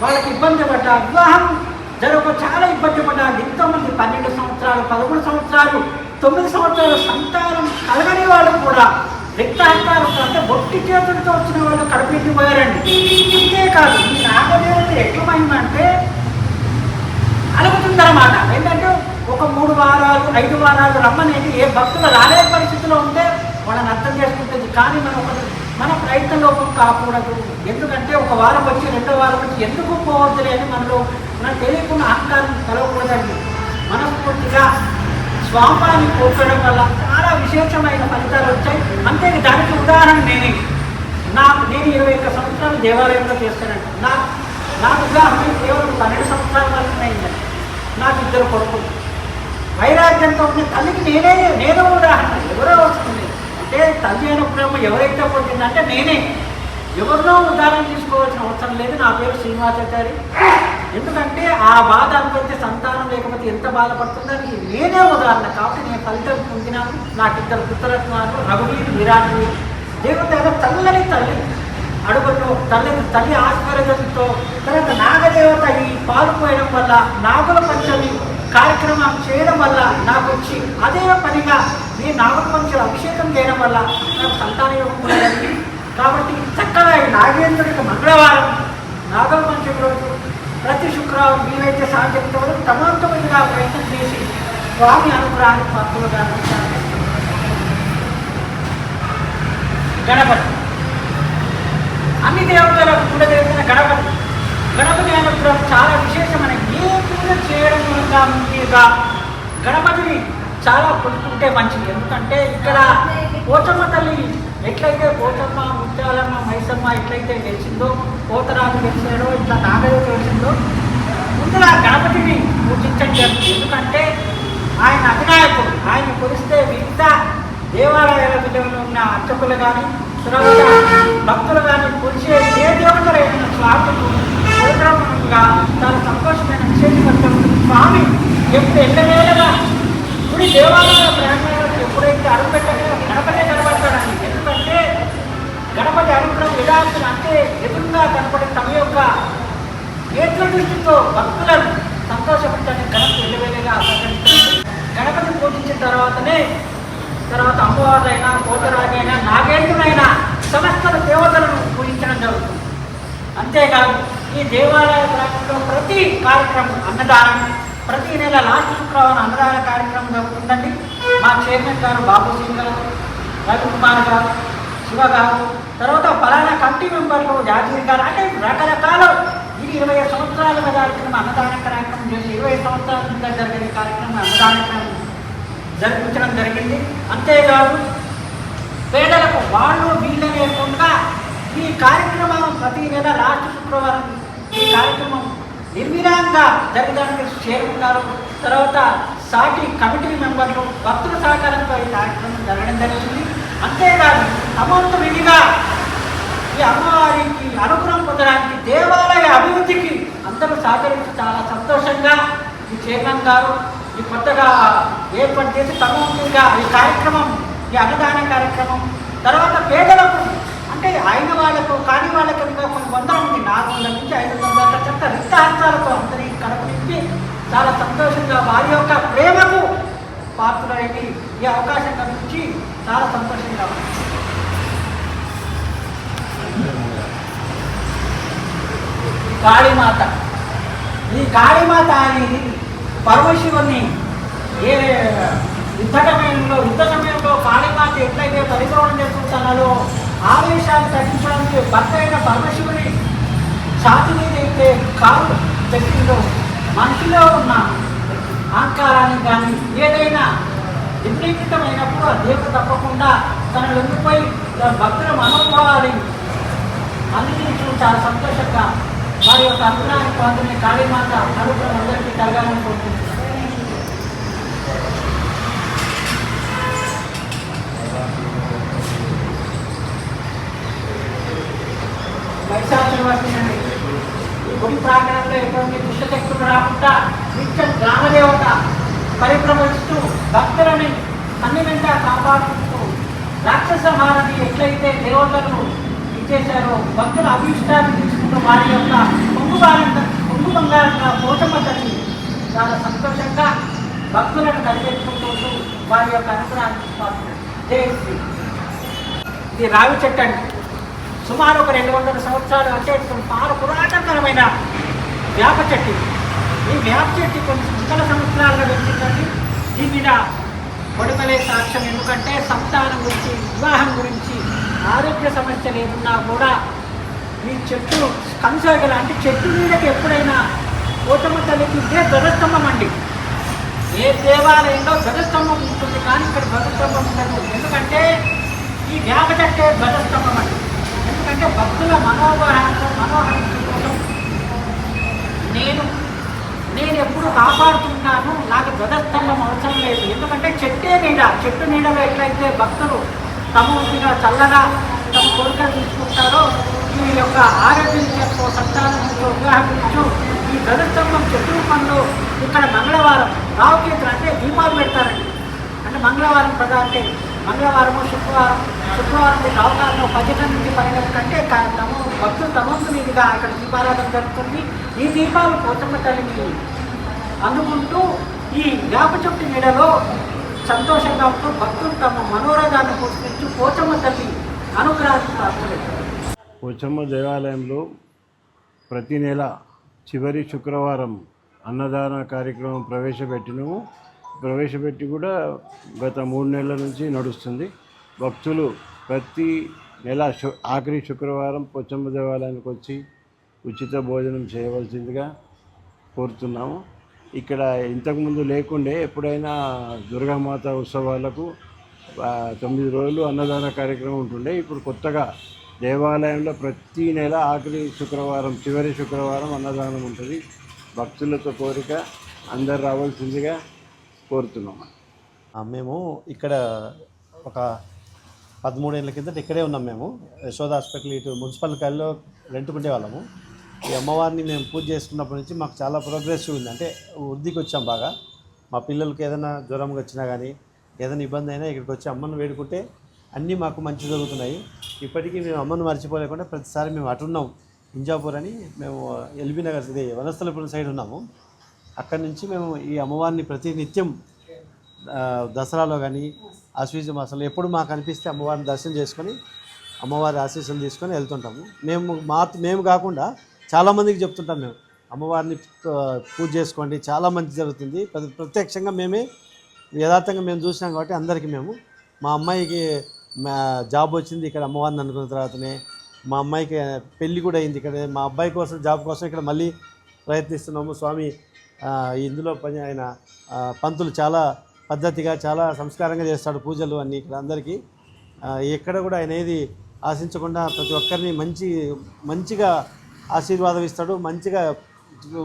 S2: వాళ్ళకి ఇబ్బంది పడ్డా, వివాహం చాలా ఇబ్బంది పడ్డా, ఎంతోమంది 12 సంవత్సరాలు, 13 సంవత్సరాలు, 9 సంవత్సరాలు సంతానం కలగని వాళ్ళు కూడా రిక్తాంతాలు అంటే బొట్టి చేతులతో వచ్చిన వాళ్ళు కడుపెట్టిపోయారండి. అంతేకాదు ఈ నాగదేవత ఎట్లా మహిమంటే అలుగుతుందన్నమాట. ఏంటంటే ఒక 3 వారాలు 5 వారాలు రమ్మనేది ఏ భక్తులు రాలే పరిస్థితిలో ఉంటే వాళ్ళని అర్థం చేసుకుంటుంది. కానీ మన ప్రయత్నంలో కాకూడదు. ఎందుకంటే ఒక వారం వచ్చి 2వ వారం వచ్చి ఎందుకు పోవద్దులే అని మనకు తెలియకుండా అహంకారం కలగకూడదండి. మనస్ఫూర్తిగా స్వామిని కోల్పోవడం వల్ల చాలా విశేషమైన ఫలితాలు వచ్చాయి. అంతే దానికి ఉదాహరణ నేను 21 సంవత్సరాలు దేవాలయంలో చేస్తానండి. నా ఉదాహరణ కేవలం 12 సంవత్సరాల వరకు అయిందండి. నాకు 2 కొడుకులు. వైరాగ్యంతో ఉన్న తల్లికి నేనే ఉదాహరణ. ఎవరో వస్తుంది అంటే తల్లి అయినప్పుడేమో ఎవరైతే పుట్టిందంటే నేనే. ఎవరినో ఉదాహరణ తీసుకోవాల్సిన అవసరం లేదు. నా పేరు శ్రీనివాసాచారి. ఎందుకంటే ఆ బాధ అనుకుంటే సంతానం లేకపోతే ఎంత బాధపడుతుందని నేనే ఉదాహరణ. కాబట్టి నేను ఫలితం పొందినాను. నాకు 2 పుత్రరత్నాలు, రఘువీరు, విరాటువి. దేవుడు చల్లని తల్లి అడుగుతో తల్లి ఆశీర్వాదంతో తర్వాత నాగదేవత ఈ పాలు పోయడం వల్ల నాగుల పంచమి కార్యక్రమం చేయడం వల్ల నాకు వచ్చి అదే పనిగా ఈ నాగుల పంచమి అభిషేకం చేయడం వల్ల నాకు సంతాన యోగం జరిగింది. కాబట్టి చక్కగా ఈ నాగేంద్రుడికి మంగళవారం నాగుల పంచమి రోజు ప్రతి శుక్రవారం వీలైతే సాధ్యత వరకు తమంతమందిగా ప్రయత్నం చేసి స్వామి అనుగ్రహానికి పాత్రలుగా గణపతి అన్ని దేవతల కులదేవతల గణపతి అనుగ్రహం చాలా విశేషమైన ఏ పూజ చేయడం ముందుగా గణపతిని చాలా కొట్టుకుంటే మంచిది. ఎందుకంటే ఇక్కడ పోచమ్మ తల్లి ఎట్లయితే పోచమ్మ, ముత్యాలమ్మ, మైసమ్మ ఎట్లయితే వెలిసిందో, పోతరాజు వెలిసాడో, ఇట్లా నాగదేవత వెలిసిందో ముందుగా గణపతిని పూజించండి. ఎందుకంటే ఆయన అధినాయకుడు. ఆయన కొలిస్తే మిగతా దేవాలయాల విలువలో ఉన్న అర్చకులు కానీ తర్వాత భక్తులు కానీ కొలిచే ఏ దేవతలైన స్వామికు పవిత్రంగా చాలా సంతోషమైన విశేషం. స్వామి ఎప్పుడు ఎల్లవేళగా గుడి దేవాలయ ప్రాంగణాలకు ఎప్పుడైతే అడుగుపెట్టగా గణపతి కనబడతాడని. ఎందుకంటే గణపతి అనుగ్రహం విధానం అంటే ఎదురుగా కనపడే తమ యొక్క నేత్ర దృష్టితో భక్తులను సంతోషపెట్టడానికి గణపతి ఎల్లవేళగా సహకరిస్తుంది. గణపతి పూజించిన తర్వాత అమ్మవారులైనా, పోతరాజైనా, నాగేంద్రునైనా సమస్త దేవతలను పూజించడం జరుగుతుంది. అంతేకాదు ఈ దేవాలయ ప్రాంతంలో ప్రతి కార్యక్రమం అన్నదానం ప్రతి నెల లాస్ట్ శుక్రవారం అన్నదాన కార్యక్రమం జరుగుతుందండి. మా చైర్మన్ గారు బాబు సింగ్ గారు, రవికుమార్ గారు, శివ గారు, తర్వాత పలానా కమిటీ మెంబర్లు జాతీయ గారు అంటే రకరకాల ఇది 20 సంవత్సరాలుగా కార్యక్రమం అన్నదాన కార్యక్రమం చేసి 20 సంవత్సరాల కింద జరిగిన కార్యక్రమం అన్నదాన జరిపించడం జరిగింది. అంతేకాదు పేదలకు వాళ్ళు వీళ్ళు లేకుండా ఈ కార్యక్రమం ప్రతి నెల లాస్ట్ శుక్రవారం ఈ కార్యక్రమం నిర్విరాంగా జరగడానికి చేరుకున్నారు. తర్వాత సాటి కమిటీ మెంబర్లు భక్తుల సహకారంతో ఈ కార్యక్రమం జరగడం జరిగింది. అంతేకాదు తమంత విధిగా ఈ అమ్మవారికి అనుగ్రహం పొందడానికి దేవాలయ అభివృద్ధికి అందరూ సహకరించి చాలా సంతోషంగా ఈ చైర్మన్ గారు ఈ కొత్తగా ఏర్పాటు చేసి తమంతుగా ఈ కార్యక్రమం ఈ అన్నదాన కార్యక్రమం తర్వాత పేదలకు అంటే అయిన వాళ్ళకు కాని వాళ్ళకి ఇంకా కొన్ని వందల మంది 400 నుంచి 500 చెత్త రిక్తహస్తాలతో అందరికీ కడుపునించి చాలా సంతోషంగా వారి యొక్క ప్రేమకు పాత్రులైన ఈ అవకాశం కల్పించి చాలా సంతోషంగా ఉంది. కాళీమాత ఈ కాళీమాత అనేది పరమశివుని ఏ యుద్ధ సమయంలో కాళీమాత ఎట్లయితే పరిభ్రమణం చేసుకుంటున్నారో ఆవేశాలు తగ్గించడానికి భర్త అయిన పరమశివుని ఛాతి మీద అయితే కాలు పెట్టిందో మనిషిలో ఉన్న అహంకారాన్ని కానీ ఏదైనా విపరీతమైనప్పుడు ఆ దేవుడు తప్పకుండా తన లొంగిపోయి భక్తుల మనోభావాన్ని అందించడం చాలా సంతోషంగా వారి యొక్క అనుగ్రహాన్ని పొందిన కాళీమాత అనుగ్రహం అందరికీ కలగాలని కోరుకుంటున్నాను. వైశాఖవర్తినండి ఈ గుడి ప్రాంగణంలో ఎటువంటి దుష్టశక్తులు రాకుండా నిత్యం గ్రామదేవత పరిభ్రమిస్తూ భక్తులని అన్ని వెంట కాపాడుతూ రాక్షస మహారథి ఎట్లయితే దేవతలు ఇచ్చేశారో భక్తుల అభిష్టాన్ని తీసుకుంటూ వారి యొక్క పొంగు బంగారంగా పోషమ్మ తల్లి చాలా సంతోషంగా భక్తులను కలిగెత్తుకుంటూ వారి యొక్క అనుగ్రహాన్ని పాల్గొన్నారు. ఇది రావి చెట్టు అండి. సుమారు ఒక 200 సంవత్సరాలు అంటే చాలా పురాతనకరమైన వేప చెట్టు. ఈ వేప చెట్టు కొన్ని వందల సంవత్సరాలుగా వచ్చిందండి. దీని మీద పొడిమలే సాక్ష్యం. ఎందుకంటే సంతానం గురించి, వివాహం గురించి, ఆరోగ్య సమస్యలు ఏమున్నా కూడా ఈ చెట్టు కన్సర్గల అంటే చెట్టు నీడకి ఎప్పుడైనా పోచమ్మ తల్లికి ఇదే ధ్వజస్తంభం అండి. ఏ దేవాలయంలో ధ్వజస్తంభం ఉంటుంది కానీ ఇక్కడ ధ్వజస్తంభం ఉండదు. ఎందుకంటే ఈ వేప చెట్టే ధ్వజస్తంభం అండి. ఎందుకంటే భక్తుల మనోహరం కోసం నేను ఎప్పుడు కాపాడుతున్నాను. నాకు ధ్వజస్తంభం అవసరం లేదు. ఎందుకంటే చెట్టు నీడలో ఎట్లయితే భక్తులు సమూర్తిగా చల్లగా తమ కోరికలు తీసుకుంటారో ఈ యొక్క ఆరోగ్యంతో సంతానంతో వివాహించు ఈ ధ్వజస్తంభం చెట్టు రూపంలో ఇక్కడ మంగళవారం రావుకేతులు అంటే దీపాలు పెడతారండి. అంటే మంగళవారం అంటే మంగళవారము శుక్రవారం రావుకాలంలో 10 నుంచి 12 కంటే భక్తులు తమంతు మీదుగా అక్కడ దీపారాధన జరుగుతుంది. ఈ దీపాలు పోచమ్మ తల్లిని అందుకుంటూ ఈ వేప చెట్టు నీడలో సంతోషంగా ఉంటూ భక్తులు తమ మనోరథాన్ని పోషించు పోచమ్మ తల్లి అనుగ్రహాన్ని ప్రార్థిస్తారు.
S3: పోచమ్మ దేవాలయంలో ప్రతి నెల చివరి శుక్రవారం అన్నదాన కార్యక్రమం ప్రవేశపెట్టి కూడా గత 3 నెలల నుంచి నడుస్తుంది. భక్తులు ప్రతి నెల ఆఖరి శుక్రవారం పోచమ్మ దేవాలయానికి వచ్చి ఉచిత భోజనం చేయవలసిందిగా కోరుతున్నాము. ఇక్కడ ఇంతకుముందు లేకుండే ఎప్పుడైనా దుర్గామాత ఉత్సవాలకు 9 రోజులు అన్నదాన కార్యక్రమం ఉంటుండే. ఇప్పుడు కొత్తగా దేవాలయంలో ప్రతి నెల ఆఖరి శుక్రవారం చివరి శుక్రవారం అన్నదానం ఉంటుంది. భక్తులతో కోరిక అందరు రావాల్సిందిగా కోరుతున్నాము.
S4: మేము ఇక్కడ ఒక 13 ఏళ్ళ కిందట ఇక్కడే ఉన్నాం. మేము యశోద హాస్పిటల్ ఇటు మున్సిపల్ కాల్లో రెంట్కుండే వాళ్ళము. ఈ అమ్మవారిని మేము పూజ చేసుకున్నప్పటి నుంచి మాకు చాలా ప్రోగ్రెసివ్ ఉంది. అంటే వృద్ధికి వచ్చాం బాగా. మా పిల్లలకి ఏదైనా జ్వరం వచ్చినా కానీ ఏదైనా ఇబ్బంది అయినా ఇక్కడికి వచ్చి అమ్మను వేడుకుంటే అన్నీ మాకు మంచి జరుగుతున్నాయి. ఇప్పటికీ మేము అమ్మను మర్చిపోలేకుండా ప్రతిసారి మేము అటున్నాం. ఇంజాపూర్ అని మేము ఎల్బీ నగర్ ఇది వనస్థలపురం సైడ్ ఉన్నాము. అక్కడి నుంచి మేము ఈ అమ్మవారిని ప్రతి నిత్యం దసరాలో కానీ ఆశ్వీజ మాసంలో ఎప్పుడు మాకు అనిపిస్తే అమ్మవారిని దర్శనం చేసుకొని అమ్మవారి ఆశీస్సులు తీసుకొని వెళ్తుంటాము. మేము కాకుండా చాలామందికి చెప్తుంటాం. మేము అమ్మవారిని పూజ చేసుకోండి, చాలా మంచి జరుగుతుంది. ప్రత్యక్షంగా మేమే యథార్థంగా మేము చూసినాం కాబట్టి అందరికీ మా అమ్మాయికి జాబ్ వచ్చింది ఇక్కడ అమ్మవారిని అనుకున్న తర్వాతనే. మా అమ్మాయికి పెళ్ళి కూడా అయింది ఇక్కడ. మా అబ్బాయి కోసం జాబ్ కోసం ఇక్కడ మళ్ళీ ప్రయత్నిస్తున్నాము. స్వామి ఇందులో ఆయన పంతులు చాలా పద్ధతిగా చాలా సంస్కారంగా చేస్తాడు పూజలు అన్నీ ఇక్కడ అందరికీ. ఎక్కడ కూడా ఆయన ఏది ఆశించకుండా ప్రతి ఒక్కరిని మంచిగా ఆశీర్వాదం ఇస్తాడు, మంచిగా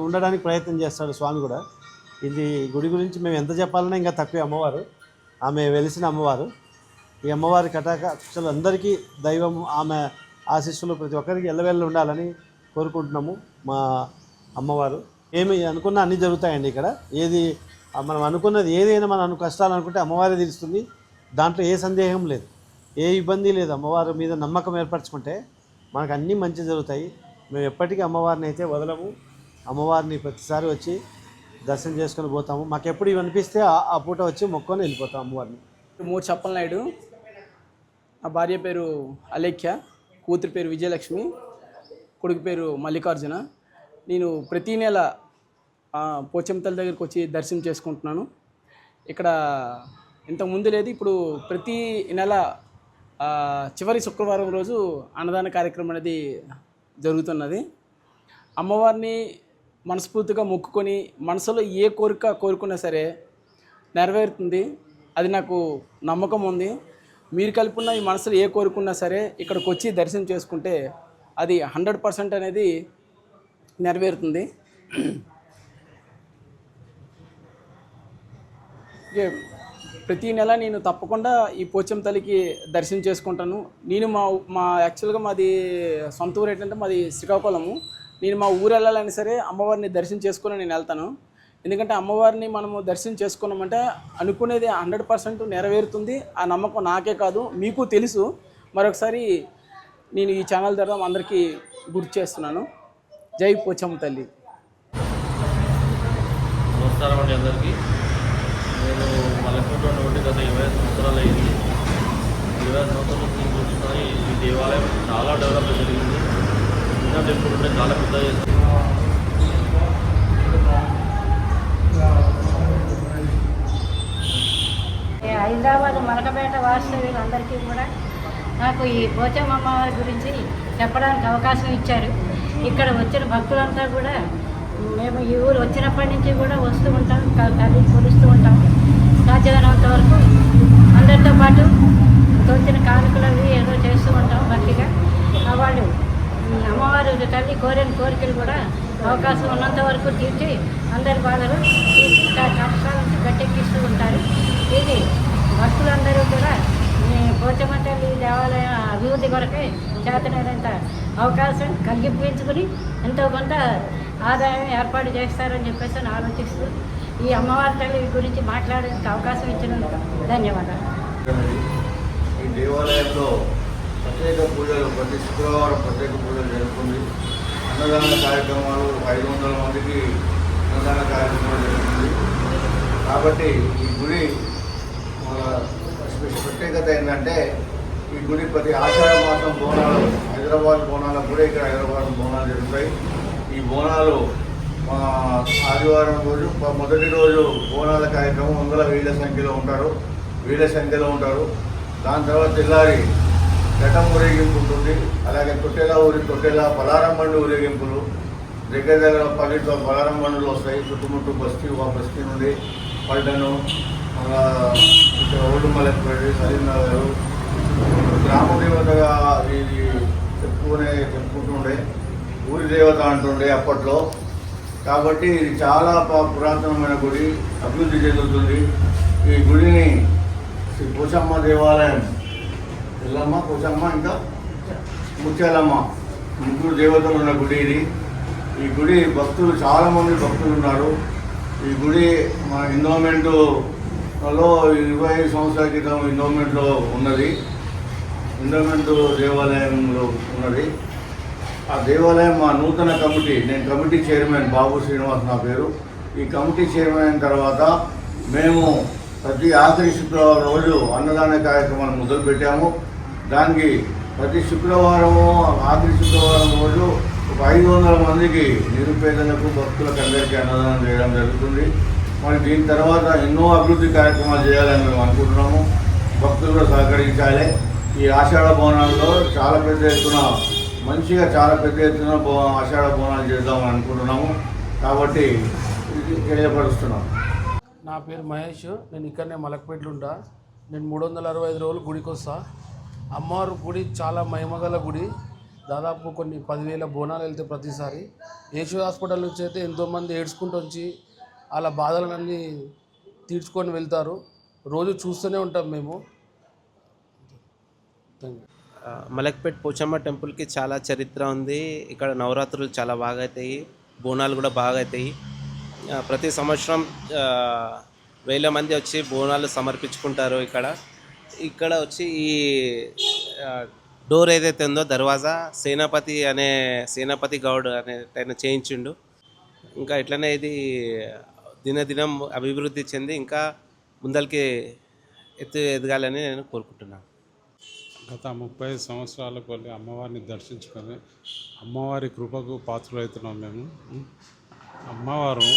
S4: ఉండడానికి ప్రయత్నం చేస్తాడు స్వామి కూడా. ఇది గుడి గురించి మేము ఎంత చెప్పాలన్నా ఇంకా తక్కువే. అమ్మవారు ఆమె వెలిసిన అమ్మవారు. ఈ అమ్మవారి కటాక్షలు అందరికీ దైవం ఆమె ఆశీస్సులు ప్రతి ఒక్కరికి ఎల్లవెల్ల ఉండాలని కోరుకుంటున్నాము. మా అమ్మవారు ఏమి అనుకున్నా అన్నీ జరుగుతాయండి ఇక్కడ. ఏది మనం అనుకున్నది ఏదైనా మనం కష్టాలు అనుకుంటే అమ్మవారే తీరుస్తుంది. దాంట్లో ఏ సందేహం లేదు, ఏ ఇబ్బంది లేదు. అమ్మవారి మీద నమ్మకం ఏర్పరచుకుంటే మనకు అన్నీ మంచి జరుగుతాయి. మేము ఎప్పటికీ అమ్మవారిని అయితే వదలము. అమ్మవారిని ప్రతిసారి వచ్చి దర్శనం చేసుకొని పోతాము. మాకు ఎప్పుడు ఇవి అనిపిస్తే ఆ పూట వచ్చి మొక్కొని వెళ్ళిపోతాం అమ్మవారిని.
S5: మూడు చప్పల నాయుడు, నా భార్య పేరు అలేఖ్య, కూతురి పేరు విజయలక్ష్మి, కొడుకు పేరు మల్లికార్జున. నేను ప్రతీ నెల పోచమ్మ తల్లి దగ్గరికి వచ్చి దర్శనం చేసుకుంటున్నాను. ఇక్కడ ఇంతకుముందు లేదు, ఇప్పుడు ప్రతీ నెల చివరి శుక్రవారం రోజు అన్నదాన కార్యక్రమం అనేది జరుగుతున్నది. అమ్మవారిని మనస్ఫూర్తిగా మొక్కుకొని మనసులో ఏ కోరిక కోరుకున్నా సరే నెరవేరుతుంది. అది నాకు నమ్మకం ఉంది. మీరు కలుపున్న ఈ మనసులో ఏ కోరుకున్నా సరే ఇక్కడికి వచ్చి దర్శనం చేసుకుంటే అది 100% అనేది నెరవేరుతుంది. ప్రతి నెల నేను తప్పకుండా ఈ పోచమ్మ తల్లికి దర్శనం చేసుకుంటాను. నేను యాక్చువల్గా మాది సొంత ఊరు ఏంటంటే మాది శ్రీకాకుళము. నేను మా ఊరు వెళ్ళాలని సరే అమ్మవారిని దర్శనం చేసుకుని నేను వెళ్తాను. ఎందుకంటే అమ్మవారిని మనము దర్శనం చేసుకున్నామంటే అనుకునేది 100% నెరవేరుతుంది. ఆ నమ్మకం నాకే కాదు మీకు తెలుసు. మరొకసారి నేను ఈ ఛానల్ ద్వారా అందరికీ గుర్తు చేస్తున్నాను. జై పోచమ్మ తల్లి.
S6: నమస్కారం అండి అందరికీ. నేను మల్లెపూటలో నుండి గత 20 సంవత్సరాలు అయింది. 20 సంవత్సరాల నుంచి చూస్తున్నాను. ఈ దేవాలయం చాలా డెవలప్ జరిగింది. ఇంకా టెంపుల్ ఉంటే చాలా పెద్ద చేస్తుంది.
S7: హైదరాబాద్ మలకపేట వాస్తవ్యులందరికీ కూడా నాకు ఈ పోచమ్మ అమ్మవారి గురించి చెప్పడానికి అవకాశం ఇచ్చారు. ఇక్కడ వచ్చిన భక్తులంతా కూడా మేము ఈ ఊరు వచ్చినప్పటి నుంచి కూడా వస్తూ ఉంటాం, తల్లి కొలుస్తూ ఉంటాం. సాధ్యమైనంత వరకు అందరితో పాటు తోచిన కానుకలు అవి ఏదో చేస్తూ ఉంటాం భక్తిగా. వాళ్ళు అమ్మవారు తల్లి కోరిన కోరికలు కూడా అవకాశం ఉన్నంత వరకు తీర్చి అందరి బాధలు తీర్చి కష్టాల నుంచి గట్టెక్కిస్తూ ఉంటారు. ఇది భక్తులందరూ కూడా పోచమ్మ తల్లి దేవాలయం అభివృద్ధి కొరకే చేతనైనంత అవకాశం కలిగించుకుని ఎంతో కొంత ఆదాయం ఏర్పాటు చేస్తారని చెప్పేసి ఆలోచిస్తూ ఈ అమ్మవారి తల్లి గురించి మాట్లాడడానికి అవకాశం ఇచ్చినందుకు ధన్యవాదాలు.
S3: ఈ దేవాలయంలో ప్రత్యేక పూజలు ప్రతి శుక్రవారం ప్రత్యేక పూజలు జరుగుతుంది. అన్నదాన కార్యక్రమాలు 500 మందికి అన్నదాన కార్యక్రమాలు జరుగుతుంది. కాబట్టి ఈ గుడి ప్రత్యేకత ఏంటంటే ఈ గుడి ప్రతి ఆషాఢ మాసం బోనాలు, హైదరాబాద్ బోనాలకు కూడా ఇక్కడ హైదరాబాద్ బోనాలు జరుగుతాయి. ఈ బోనాలు ఆదివారం రోజు మొదటి రోజు బోనాల కార్యక్రమం 100 వేల సంఖ్యలో ఉంటారు. దాని తర్వాత తెల్లారి ఘటం ఊరేగింపు ఉంటుంది. అలాగే తొట్టెల పలారం బండి ఊరేగింపులు దగ్గర 10 పలారం బండులు వస్తాయి. చుట్టుముట్టు బస్తీ నుండి పల్టను, ఇక్కడ ఓల్డుమల్లెపల్లి, సలీంనగర్ గ్రామ దేవతగా ఇది చెప్పుకుంటుండే, ఊరి దేవత అంటుండే అప్పట్లో. కాబట్టి ఇది చాలా పురాతనమైన గుడి, అభివృద్ధి చెందుతుంది. ఈ గుడిని శ్రీ పోచమ్మ దేవాలయం, ఎల్లమ్మ, పోచమ్మ, ఇంకా ముత్యాలమ్మ, 3 దేవతలు ఉన్న గుడి ఇది. ఈ గుడి భక్తులు చాలామంది భక్తులు ఉన్నారు. ఈ గుడి మన ఎండోమెంట్లో 25 సంవత్సరాల క్రితం ఎండోమెంట్లో ఉన్నది. ఎండోమెంట్ దేవాలయంలో ఉన్నది. ఆ దేవాలయం మా నూతన కమిటీ, నేను కమిటీ చైర్మన్ బాబు శ్రీనివాస్ నా పేరు. ఈ కమిటీ చైర్మన్ అయిన తర్వాత మేము ప్రతి ఆఖరి శుక్రవారం రోజు అన్నదాన కార్యక్రమాన్ని మొదలుపెట్టాము. దానికి ప్రతి శుక్రవారము ఆఖరి శుక్రవారం రోజు ఒక 500 మందికి నిరుపేదలకు భక్తులకు అందరికీ అన్నదానం చేయడం జరుగుతుంది. మరి దీని తర్వాత ఎన్నో అభివృద్ధి కార్యక్రమాలు చేయాలని మేము అనుకుంటున్నాము. భక్తులు కూడా సహకరించాలి. ఈ ఆషాఢ బోనాల్లో చాలా పెద్ద ఎత్తున ఆషాఢ బోనాలు చేద్దామని అనుకుంటున్నాము. కాబట్టి తెలియపరుస్తున్నాం.
S8: నా పేరు మహేష్. నేను ఇక్కడనే మలక్పేటలో ఉంటా. నేను 365 రోజులు గుడికి వస్తా. అమ్మవారి గుడి చాలా మహిమగల గుడి. దాదాపు కొన్ని 10,000 బోనాలు వెళ్తే ప్రతిసారి యశోద హాస్పిటల్ నుంచి అయితే ఎంతోమంది ఏడ్చుకుంటూ వచ్చి వాళ్ళ బాధలన్నీ తీర్చుకొని వెళ్తారు. రోజు చూస్తూనే ఉంటాం మేము.
S9: మలక్పేట్ పోచమ్మ టెంపుల్కి చాలా చరిత్ర ఉంది. ఇక్కడ నవరాత్రులు చాలా బాగా అవుతాయి, బోనాలు కూడా బాగా అవుతాయి. ప్రతి సంవత్సరం వేల మంది వచ్చి బోనాలు సమర్పించుకుంటారు. ఇక్కడ వచ్చి ఈ డోర్ ఏదైతే ఉందో దర్వాజా సేనాపతి గౌడ్ అనే ఆయన చేయించిండు. ఇంకా ఇట్లనే ఇది దినదినం అభివృద్ధి చెంది ఇంకా ముందరికి ఎదగాలని నేను కోరుకుంటున్నాను.
S10: గత 35 సంవత్సరాలకు వెళ్ళి అమ్మవారిని దర్శించుకొని అమ్మవారి కృపకు పాత్రులవుతున్నాం మేము. అమ్మవారు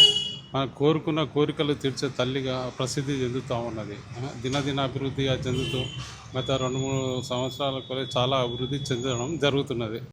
S10: మనం కోరుకున్న కోరికలు తీర్చే తల్లిగా ప్రసిద్ధి చెందుతూ ఉన్నది. దినదిన అభివృద్ధిగా చెందుతూ గత 2-3 సంవత్సరాలకు చాలా అభివృద్ధి చెందడం జరుగుతున్నది.